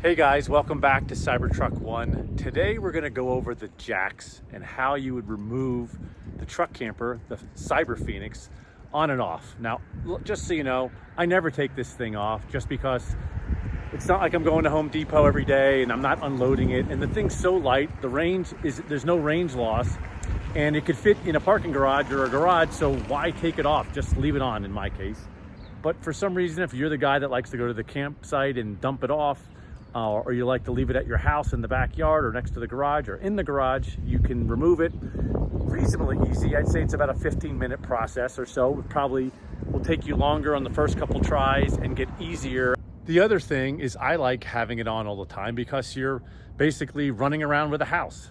Hey guys, welcome back to CyberTruck 1. Today we're going to go over the jacks and how you would remove the truck camper, the Cyber Phoenix, on and off. Now, just so you know, I never take this thing off just because it's not like I'm going to Home Depot every day and I'm not unloading it. And the thing's so light, there's no range loss, and it could fit in a parking garage or a garage, so why take it off? Just leave it on in my case. But for some reason, if you're the guy that likes to go to the campsite and dump it off, or you like to leave it at your house in the backyard or next to the garage or in the garage, you can remove it reasonably easy. I'd say it's about a 15-minute process or so. It probably will take you longer on the first couple tries and get easier. The other thing is I like having it on all the time because you're basically running around with a house.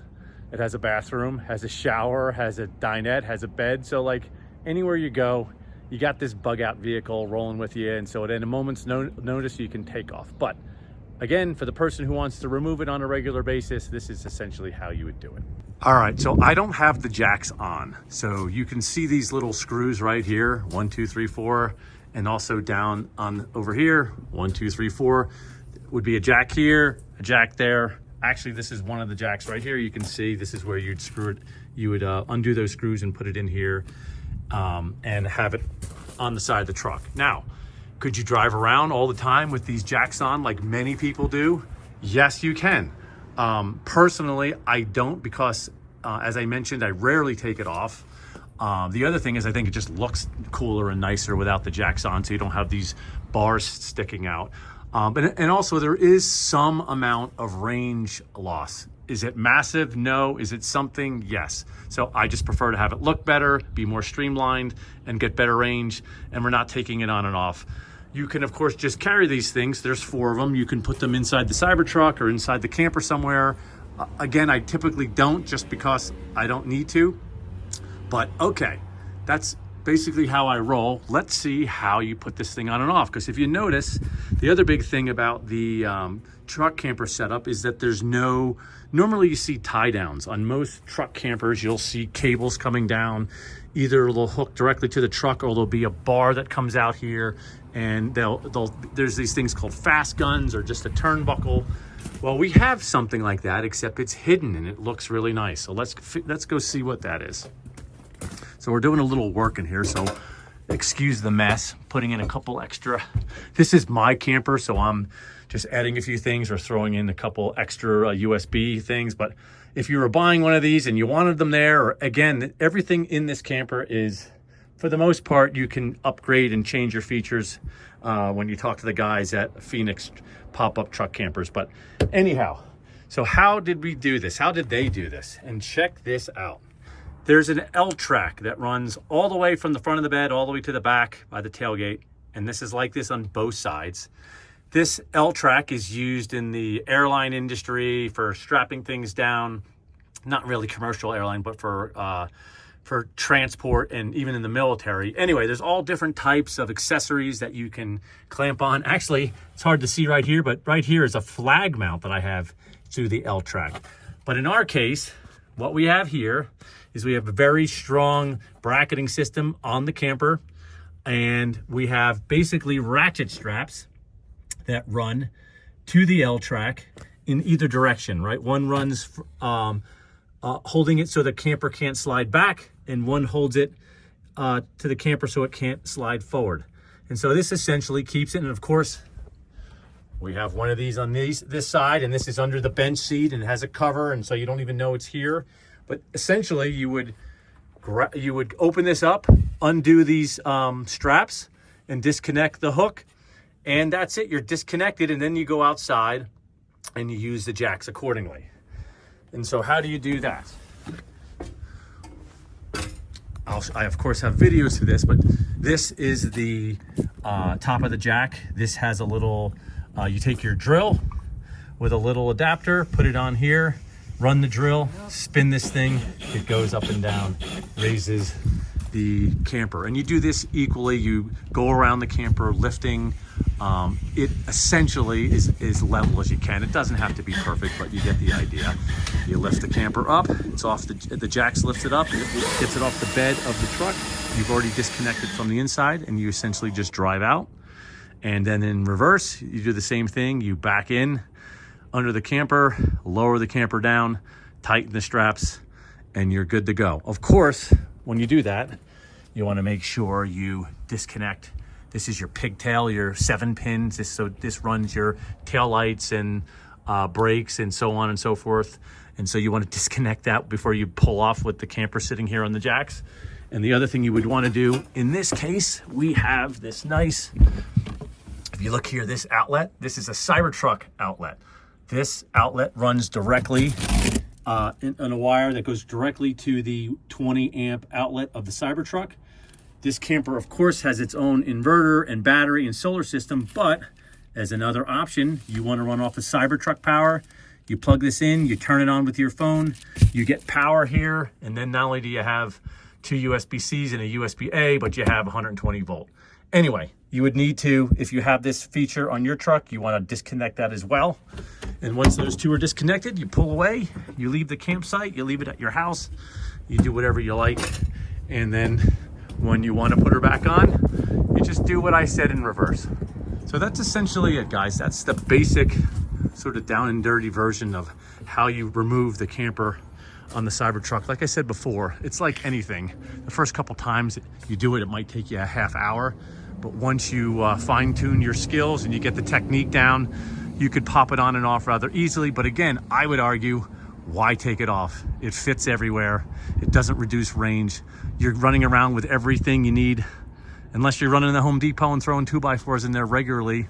It has a bathroom, has a shower, has a dinette, has a bed. So like anywhere you go, you got this bug out vehicle rolling with you. And so at a moment's notice, you can take off. But again, for the person who wants to remove it on a regular basis, this is essentially how you would do it. All right, so I don't have the jacks on. So you can see these little screws right here, 1, 2, 3, 4, and also down on over here, 1, 2, 3, 4, would be a jack here, a jack there. Actually, this is one of the jacks right here. You can see this is where you'd screw it. You would undo those screws and put it in here and have it on the side of the truck. Now, could you drive around all the time with these jacks on like many people do? Yes, you can. Personally, I don't because, as I mentioned, I rarely take it off. The other thing is I think it just looks cooler and nicer without the jacks on, so you don't have these bars sticking out. And also there is some amount of range loss. Is it massive? No. Is it something? Yes. So I just prefer to have it look better, be more streamlined, and get better range, and we're not taking it on and off. You can, of course, just carry these things. There's 4 of them. You can put them inside the CyberTruck or inside the camper somewhere. Again, I typically don't just because I don't need to. But okay, that's basically how I roll. Let's see how you put this thing on and off. Because if you notice, the other big thing about the truck camper setup is that there's normally you see tie downs. On most truck campers, you'll see cables coming down. Either they'll hook directly to the truck or there'll be a bar that comes out here, and there's these things called fast guns or just a turnbuckle. Well, we have something like that, except it's hidden and it looks really nice. So let's go see what that is. So we're doing a little work in here, so excuse the mess, putting in a couple extra. This is my camper, so I'm just adding a few things or throwing in a couple extra USB things. But if you were buying one of these and you wanted them there, or again, everything in this camper is, for the most part, you can upgrade and change your features when you talk to the guys at Phoenix pop-up truck campers. But anyhow, so how did we do this? How did they do this? And check this out. There's an L-track that runs all the way from the front of the bed all the way to the back by the tailgate. And this is like this on both sides. This L-track is used in the airline industry for strapping things down. Not really commercial airline, but for transport and even in the military. Anyway, there's all different types of accessories that you can clamp on. Actually, it's hard to see right here, but right here is a flag mount that I have to the L-track. But in our case, what we have here is we have a very strong bracketing system on the camper, and we have basically ratchet straps that run to the L-track in either direction, right? One runs holding it so the camper can't slide back, and one holds it to the camper so it can't slide forward. And so this essentially keeps it, and of course, we have one of these on this side, and this is under the bench seat and it has a cover, and so you don't even know it's here. But essentially, you would open this up, undo these straps, and disconnect the hook, and that's it. You're disconnected, and then you go outside and you use the jacks accordingly. And so how do you do that? I of course have videos for this, but this is the top of the jack. This has a little, you take your drill with a little adapter, put it on here, run the drill, spin this thing, it goes up and down, raises the camper. And you do this equally. You go around the camper lifting. It essentially is level as you can. It doesn't have to be perfect, but you get the idea. You lift the camper up, it's off the jacks lifted up, it gets it off the bed of the truck. You've already disconnected from the inside, and you essentially just drive out. And then in reverse, you do the same thing. You back in under the camper, lower the camper down, tighten the straps, and you're good to go. Of course, when you do that, you want to make sure you disconnect. This is your pigtail, your 7 pins. This runs your tail lights and brakes and so on and so forth. And so you want to disconnect that before you pull off with the camper sitting here on the jacks. And the other thing you would want to do, in this case, we have this nice, if you look here, this outlet, this is a CyberTruck outlet. This outlet runs directly on a wire that goes directly to the 20 amp outlet of the CyberTruck. This camper, of course, has its own inverter and battery and solar system, but as another option, you want to run off the CyberTruck power. You plug this in, you turn it on with your phone, you get power here, and then not only do you have 2 USB-Cs and a USB-A, but you have 120 volt. Anyway, you would need to, if you have this feature on your truck, you want to disconnect that as well. And once those two are disconnected, you pull away, you leave the campsite, you leave it at your house, you do whatever you like, and then when you want to put her back on, you just do what I said in reverse. So that's essentially it, guys. That's the basic sort of down and dirty version of how you remove the camper on the CyberTruck. Like I said before, it's like anything. The first couple times you do it, it might take you a half hour, but once you fine tune your skills and you get the technique down, you could pop it on and off rather easily. But again, I would argue, why take it off? It fits everywhere. It doesn't reduce range. You're running around with everything you need. Unless you're running to Home Depot and throwing 2x4s in there regularly,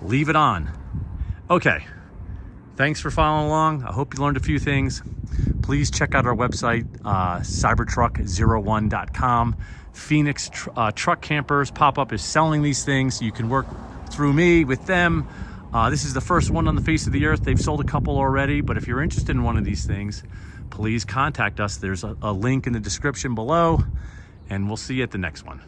leave it on. Okay, thanks for following along. I hope you learned a few things. Please check out our website, cybertruck01.com. Phoenix Truck Campers Pop-Up is selling these things. You can work through me with them. This is the first one on the face of the earth. They've sold a couple already, but if you're interested in one of these things, please contact us. There's a link in the description below, and we'll see you at the next one.